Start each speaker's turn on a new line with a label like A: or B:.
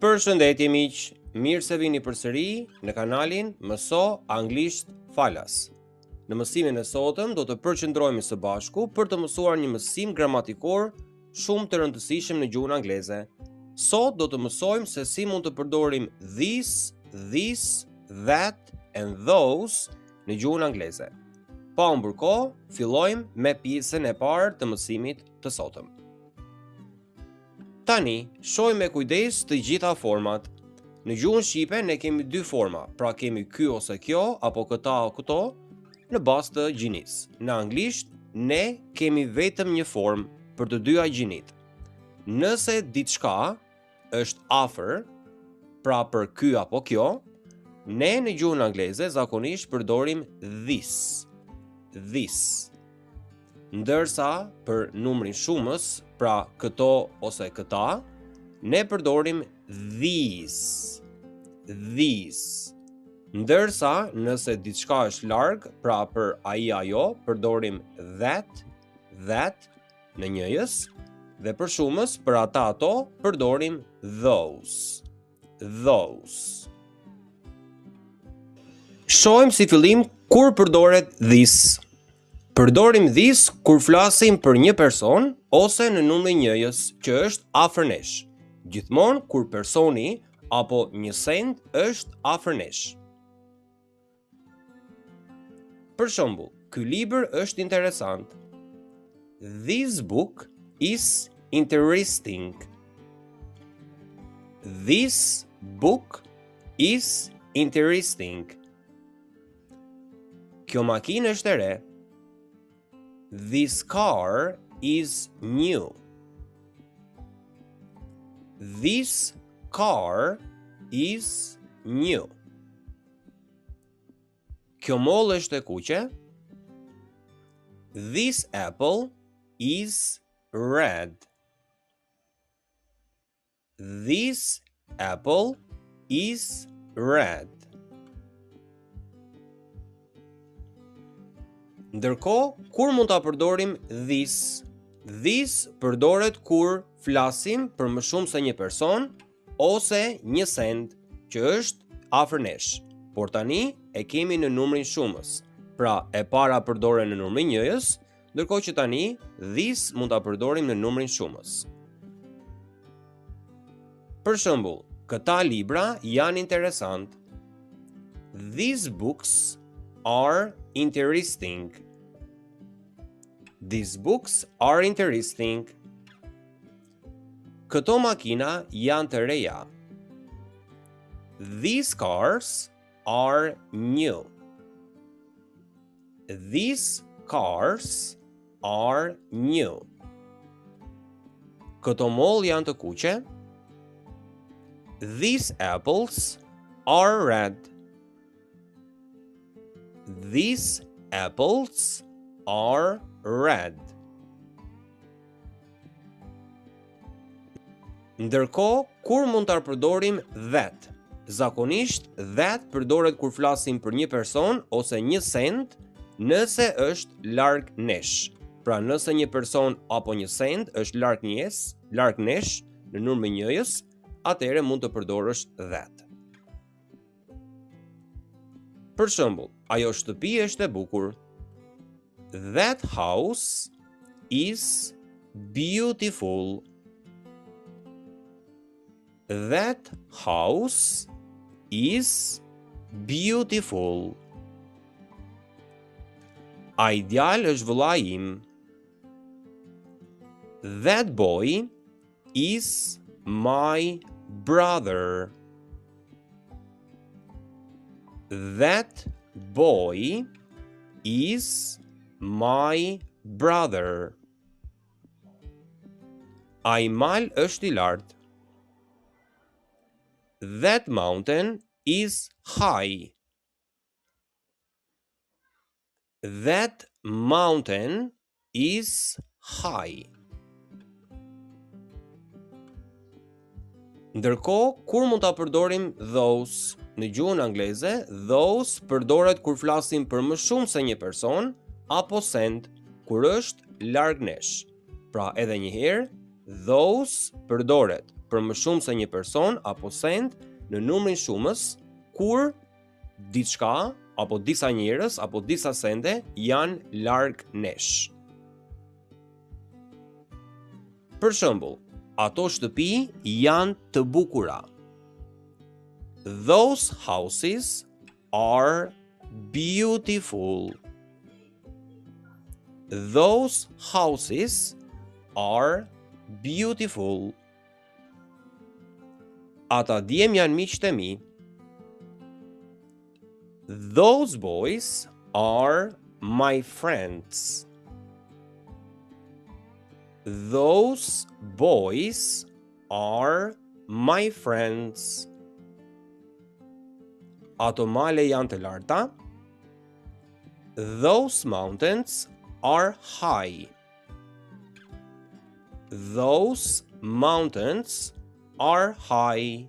A: Përshëndetje miq, mirë se vini përsëri në kanalin Mëso Anglisht Falas. Në mësimin e sotëm do të përqendrohemi së bashku për të mësuar një mësim gramatikor shumë të rëndësishëm në gjuhën angleze. Sot do të mësojmë se si mund të përdorim this, that and those në gjuhën angleze. Pa humbur kohë, fillojmë me pjesën e parë të mësimit të sotëm. Tani, shohim me kujdes të gjitha format. Në gjuhën shqipe ne kemi dy forma, pra kemi ky ose kjo, apo këta o këto, në bazë të gjinisë. Në anglisht, ne kemi vetëm një formë për të dyja gjinit. Nëse diçka është afër, pra për ky apo kjo, ne në gjuhën angleze zakonisht përdorim this. Ndërsa për numrin shumës, pra këto ose këta, ne përdorim these. Ndërsa nëse diçka është larg, pra për ai ajo, përdorim that në njëjës, dhe për shumës, për ata ato, përdorim those. Shohim si fillim kur përdoret this. Përdorim this kur flasim për një person ose në numrin njëjës që është afër nesh. Gjithmonë kur personi apo një send është afër nesh. Për shembull, ky libër është interesant. This book is interesting. This book is interesting. Kjo makinë është e re. This car is new. This car is new. Kjo mollë është e kuqe. This apple is red. This apple is red. Ndërkohë, kur mund ta përdorim this? This përdoret kur flasim për më shumë se një person ose një send që është afër nesh. Por tani e kemi në numrin shumës. Pra, e para përdoren në numrin njëjës, ndërkohë që tani this mund ta përdorim në numrin shumës. Për shembull, këta libra janë interesant. These books are interesting. These books are interesting. Këto makina janë të reja. These cars are new. These cars are new. Këto mollë janë të kuqe. These apples are red. These apples are red. Ndërkohë, kur mund ta përdorim that? Zakonisht, that përdoret kur flasim për një person ose një send nëse është larg nesh. Pra nëse një person apo një send është larg nesh në numrin njëjës, atëherë mund të përdorësh that. Për shembull, ajo shtëpi është e bukur. That house is beautiful. That house is beautiful. Ai djalë është vëllai im. That boy is my brother. That boy is my brother. Ai mal është I lartë. That mountain is high. That mountain is high. Ndërkohë, kur mund ta përdorim those? Në gjuhën angleze, those përdoret kur flasim për më shumë se një person apo send, kur është larg nesh. Pra edhe një herë, those përdoret për më shumë se një person apo send në numrin shumës kur diçka apo disa njerëz apo disa sende janë larg nesh. Për shembull, ato shtëpi janë të bukura. Those houses are beautiful. Those houses are beautiful. Ata djem janë miq të mi. Those boys are my friends. Those boys are my friends. Ato male janë të larta. Those mountains are high. Those mountains are high.